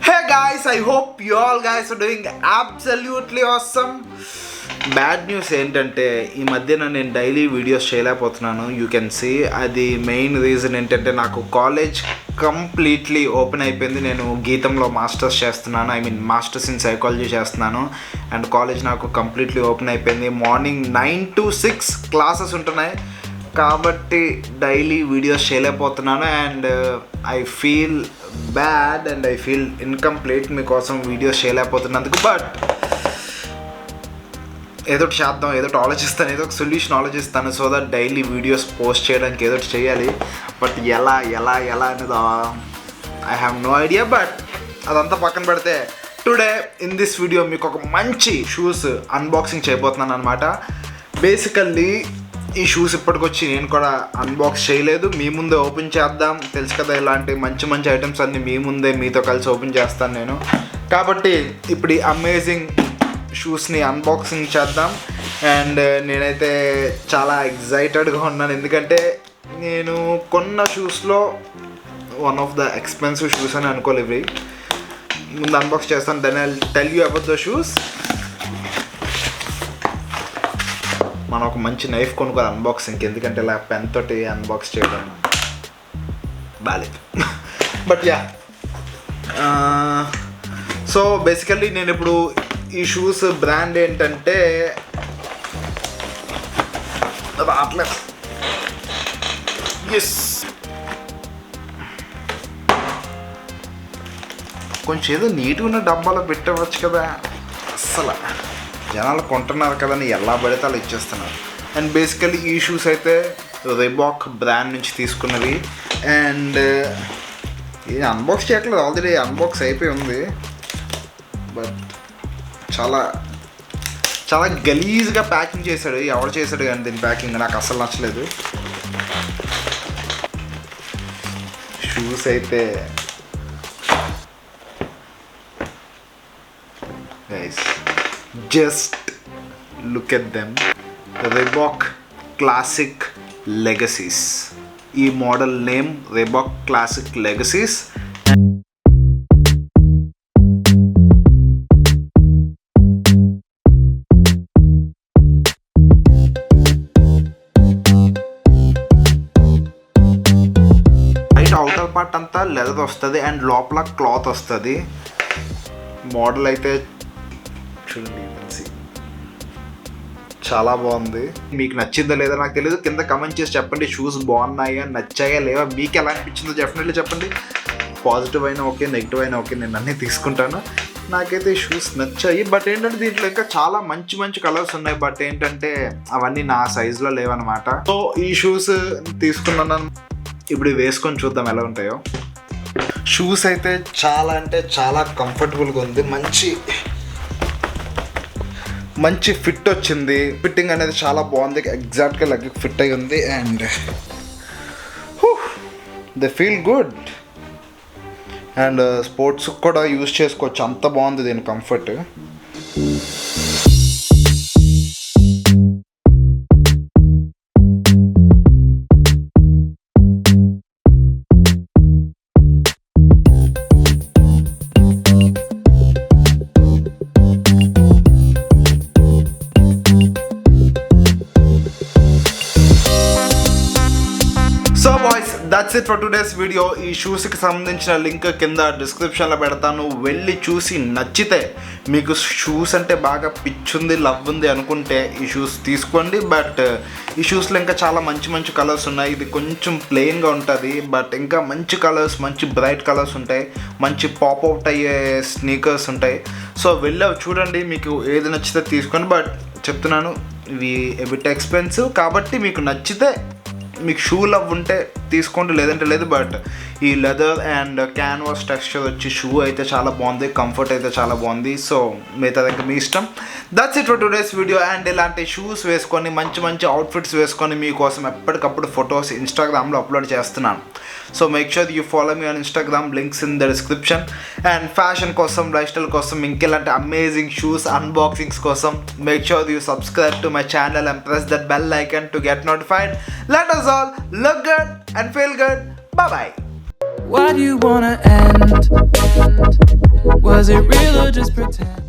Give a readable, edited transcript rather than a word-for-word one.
Hey guys, I hope you all guys are doing absolutely awesome. Bad news ఏంటంటే ఈ మధ్యన నేను daily videos చేయలేకపోతున్నాను. యూ కెన్ సీ అది మెయిన్ రీజన్ ఏంటంటే నాకు కాలేజ్ కంప్లీట్లీ ఓపెన్ అయిపోయింది. నేను గీతంలో మాస్టర్స్ చేస్తున్నాను, మాస్టర్స్ ఇన్ సైకాలజీ చేస్తున్నాను. అండ్ కాలేజ్ నాకు కంప్లీట్లీ ఓపెన్ అయిపోయింది. మార్నింగ్ 9 to 6 క్లాసెస్ ఉంటున్నాయి కాబట్టి డైలీ వీడియోస్ చేయలేకపోతున్నాను. And I feel bad and I feel incomplete మీకోసం వీడియోస్ చేయలేకపోతున్నందుకు. బట్ ఏదో ఒకటి చేద్దాం, ఏదో ఒకటి ఆలోచిస్తాను, ఏదో ఒక సొల్యూషన్ ఆలోచిస్తాను so that daily videos post చేయడానికి ఏదో ఒకటి చేయాలి. బట్ ఎలా ఎలా ఎలా అనేది I have no idea. But అదంతా పక్కన పెడితే టుడే ఇన్ దిస్ వీడియో మీకు ఒక మంచి షూస్ అన్బాక్సింగ్ చేయబోతున్నాను అనమాట. బేసికల్లీ ఈ షూస్ ఇప్పటికొచ్చి నేను కూడా అన్బాక్స్ చేయలేదు, మీ ముందే ఓపెన్ చేద్దాం. తెలుసు కదా, ఇలాంటి మంచి మంచి ఐటమ్స్ అన్నీ మీ ముందే మీతో కలిసి ఓపెన్ చేస్తాను నేను. కాబట్టి ఇప్పుడు ఈ అమేజింగ్ షూస్ని అన్బాక్సింగ్ చేద్దాం. అండ్ నేనైతే చాలా ఎగ్జైటెడ్గా ఉన్నాను ఎందుకంటే నేను కొన్న షూస్లో one of the expensive shoes అని అనుకోలేవి. ముందు అన్బాక్స్ చేస్తాను, then I tell you about the shoes. మనం ఒక మంచి నైఫ్ కొనుక్కోవాలి అన్బాక్సింగ్కి, ఎందుకంటే ఇలా పెన్ తోటి అన్బాక్స్ చేయడం బాలేదు. బట్ యా, సో బేసికల్లీ నేను ఇప్పుడు ఈ షూస్ బ్రాండ్ ఏంటంటే ఎస్, కొంచెం ఏదో నీట్గా ఉన్న డబ్బాలో పెట్టవచ్చు కదా. అస్సలు జనాలు కొంటున్నారు కదా అని ఎలా పడితే అలా ఇచ్చేస్తున్నారు. అండ్ బేసికలీ ఈ షూస్ అయితే రీబాక్ బ్రాండ్ నుంచి తీసుకున్నవి. అండ్ ఇది అన్బాక్స్ చేయట్లేదు, ఆల్రెడీ అన్బాక్స్ అయిపోయి ఉంది. బట్ చాలా చాలా గలీజ్గా ప్యాకింగ్ చేశాడు. ఎవరు చేశాడు కానీ దీని ప్యాకింగ్ నాకు అస్సలు నచ్చలేదు. షూస్ అయితే guys, just look at them. Reebok Classic Legacies. ఈ model name Reebok Classic Legacies. Right outer part అంతా లెదర్ వస్తుంది అండ్ లోపల క్లాత్ వస్తుంది. మోడల్ అయితే చూడండి, చాలా బాగుంది. మీకు నచ్చిందో లేదో నాకు తెలియదు, కింద కమెంట్ చేసి చెప్పండి. షూస్ బాగున్నాయా, నచ్చాయా లేవా, మీకు ఎలా అనిపించిందో డెఫినెట్లీ చెప్పండి. పాజిటివ్ అయినా ఓకే, నెగిటివ్ అయినా ఓకే, నేను అన్నీ తీసుకుంటాను. నాకైతే ఈ షూస్ నచ్చాయి. బట్ ఏంటంటే దీంట్లో ఇంకా చాలా మంచి మంచి కలర్స్ ఉన్నాయి. బట్ ఏంటంటే అవన్నీ నా సైజులో లేవన్నమాట. సో ఈ షూస్ తీసుకున్నాను, ఇప్పుడు వేసుకొని చూద్దాం ఎలా ఉంటాయో. షూస్ అయితే చాలా అంటే చాలా కంఫర్టబుల్గా ఉంది. మంచి ఫిట్ వచ్చింది. ఫిట్టింగ్ అనేది చాలా బాగుంది, ఎగ్జాక్ట్గా లెగ్ ఫిట్ అయి ఉంది. And they feel good. And sports కూడా యూజ్ చేసుకోవచ్చు, అంత బాగుంది దీని comfort. So boys, that's it for today's video. ఈ షూస్కి సంబంధించిన లింక్ కింద డిస్క్రిప్షన్లో పెడతాను, వెళ్ళి చూసి నచ్చితే, మీకు షూస్ అంటే బాగా పిచ్చుంది, లవ్ ఉంది అనుకుంటే ఈ షూస్ తీసుకోండి. బట్ ఈ షూస్లో ఇంకా చాలా మంచి మంచి కలర్స్ ఉన్నాయి. ఇది కొంచెం ప్లెయిన్గా ఉంటుంది, బట్ ఇంకా మంచి కలర్స్, మంచి బ్రైట్ కలర్స్ ఉంటాయి, మంచి పాప్అవుట్ అయ్యే స్నీకర్స్ ఉంటాయి. సో వెళ్ళి చూడండి, మీకు ఏది నచ్చితే తీసుకోండి. బట్ చెప్తున్నాను, ఇవి ఎబిట్ ఎక్స్పెన్సివ్ కాబట్టి మీకు నచ్చితే, మీకు షూ లవ్ ఉంటే తీసుకోండి, లేదంటే లేదు. బట్ ఈ లెదర్ అండ్ క్యాన్వాస్ టెక్స్చర్ వచ్చి షూ అయితే చాలా బాగుంది, కంఫర్ట్ అయితే చాలా బాగుంది. సో మిగతా దగ్గర మీ ఇష్టం. That's it for today's video. And ఇలాంటి షూస్ వేసుకొని మంచి మంచి అవుట్ఫిట్స్ వేసుకొని మీకోసం ఎప్పటికప్పుడు ఫొటోస్ ఇన్స్టాగ్రామ్లో అప్లోడ్ చేస్తున్నాను. So make sure you follow me on Instagram, links in the description. And fashion కోసం, లైఫ్ స్టైల్ కోసం, ఇంకెలాంటి అమేజింగ్ షూస్ అన్బాక్సింగ్స్ కోసం make sure you subscribe to my channel and press that bell icon to get notified. Let us all look good and feel good. Bye bye. Why do you wanna end? Was it real or just pretend?